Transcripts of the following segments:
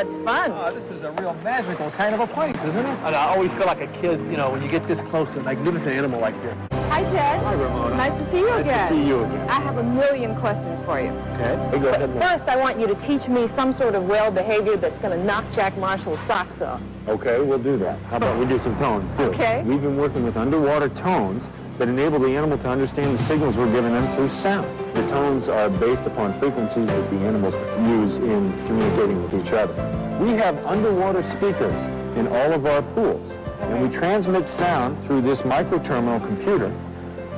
much fun. Oh, this is a real magical kind of a place, isn't it? And I always feel like a kid, you know, when you get this close to a magnificent animal like this. Hi, Ted. Hi, Ramona. Nice to see you again. Nice to see you again. I have a million questions for you. Okay. Hey, go ahead. First, I want you to teach me some sort of whale behavior that's going to knock Jack Marshall's socks off. Okay, we'll do that. How about we do some tones, too? Okay. We've been working with underwater tones that enable the animal to understand the signals we're giving them through sound. The tones are based upon frequencies that the animals use in communicating with each other. We have underwater speakers in all of our pools, and we transmit sound through this micro-terminal computer.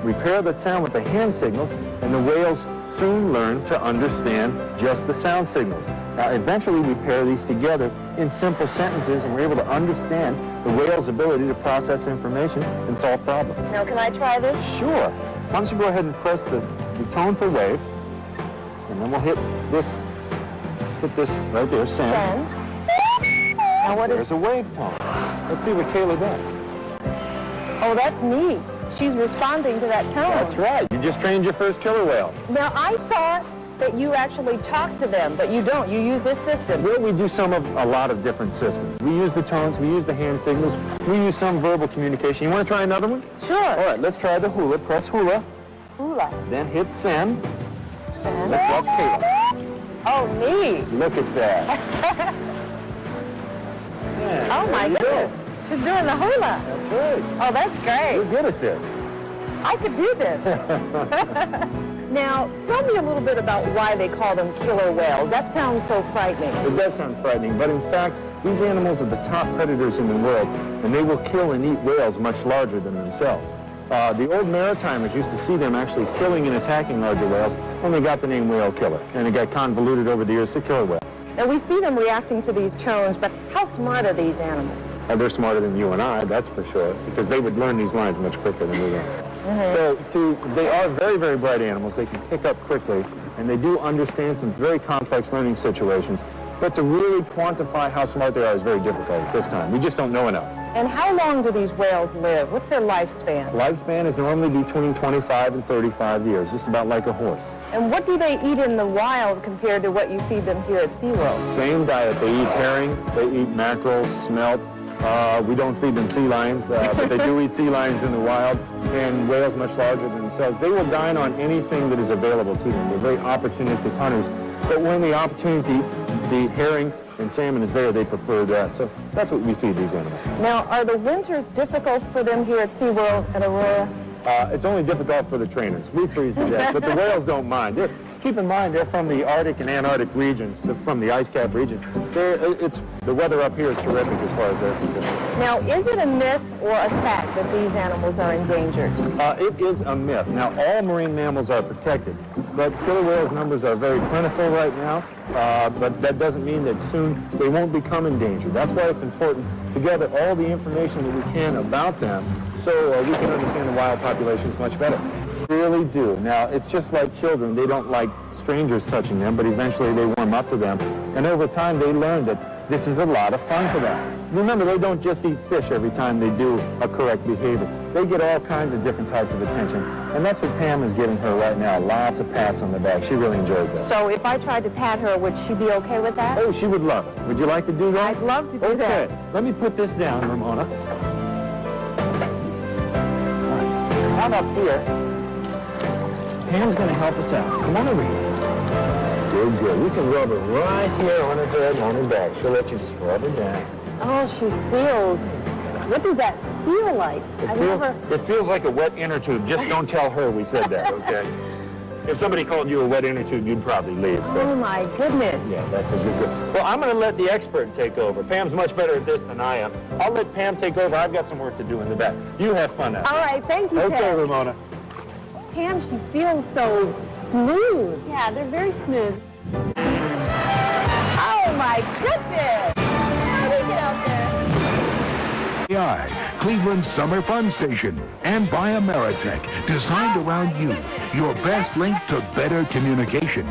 We pair that sound with the hand signals, and the whales soon learn to understand just the sound signals. Now, eventually we pair these together in simple sentences, and we're able to understand the whale's ability to process information and solve problems. Now, can I try this? Sure. Why don't you go ahead and press the tone for wave, and then we'll hit this right there, send. Now, what is... There's a wave tone. Let's see what Kayla does. Oh, that's neat. She's responding to that tone. That's right. You just trained your first killer whale. Now, I thought that you actually talk to them, but you don't. You use this system. Well, we do a lot of different systems. We use the tones, we use the hand signals, we use some verbal communication. You want to try another one? Sure. All right, let's try the hula. Press hula. Hula. Then hit send. Send. Let's watch Kayla. Oh, neat. Look at that. Yeah, Oh, my there you goodness. go. She's doing the hula. That's right. Oh, that's great. You're good at this. I could do this. Now, tell me a little bit about why they call them killer whales. That sounds so frightening. It does sound frightening, but in fact, these animals are the top predators in the world, and they will kill and eat whales much larger than themselves. The old maritimers used to see them actually killing and attacking larger whales, and they got the name whale killer, and it got convoluted over the years to killer whale. Now, we see them reacting to these tones, but how smart are these animals? They're smarter than you and I, that's for sure, because they would learn these lines much quicker than we do. So they are very, very bright animals. They can pick up quickly, and they do understand some very complex learning situations. But to really quantify how smart they are is very difficult at this time. We just don't know enough. And how long do these whales live? What's their lifespan? Lifespan is normally between 25 and 35 years, just about like a horse. And what do they eat in the wild compared to what you feed them here at SeaWorld? Same diet. They eat herring, they eat mackerel, smelt. We don't feed them sea lions, but they do eat sea lions in the wild, and whales much larger than themselves. They will dine on anything that is available to them. They're very opportunistic hunters. But when the opportunity, the herring and salmon is there, they prefer that. So that's what we feed these animals. Now, are the winters difficult for them here at SeaWorld at Aurora? It's only difficult for the trainers. We freeze to death, but the whales don't mind. Keep in mind, they're from the Arctic and Antarctic regions, from the ice cap region. The weather up here is terrific as far as they're concerned. Now, is it a myth or a fact that these animals are endangered? It is a myth. Now, all marine mammals are protected, but killer whales numbers are very plentiful right now, but that doesn't mean that soon they won't become endangered. That's why it's important to gather all the information that we can about them so we can understand the wild populations much better. Really do. Now, it's just like children. They don't like strangers touching them, but eventually they warm up to them. And over time, they learn that this is a lot of fun for them. Remember, they don't just eat fish every time they do a correct behavior. They get all kinds of different types of attention. And that's what Pam is giving her right now. Lots of pats on the back. She really enjoys that. So if I tried to pat her, would she be okay with that? Oh, she would love it. Would you like to do that? I'd love to do that. Okay. Let me put this down, Ramona. Come up here. Pam's going to help us out. Come on over here. Good, good. You can rub her right here on her head and on her back. She'll let you just rub her down. Oh, she feels. What does that feel like? It feels like a wet inner tube. Just don't tell her we said that, okay? If somebody called you a wet inner tube, you'd probably leave. So. Oh, my goodness. Yeah, that's a good. Well, I'm going to let the expert take over. Pam's much better at this than I am. I'll let Pam take over. I've got some work to do in the back. You have fun now. All right, thank you, Okay, Ted. Ramona. Pam, she feels so smooth. Yeah, they're very smooth. Oh, my goodness. How do we get out there? Cleveland's summer fun station, and by Ameritech, designed around you, your best link to better communication.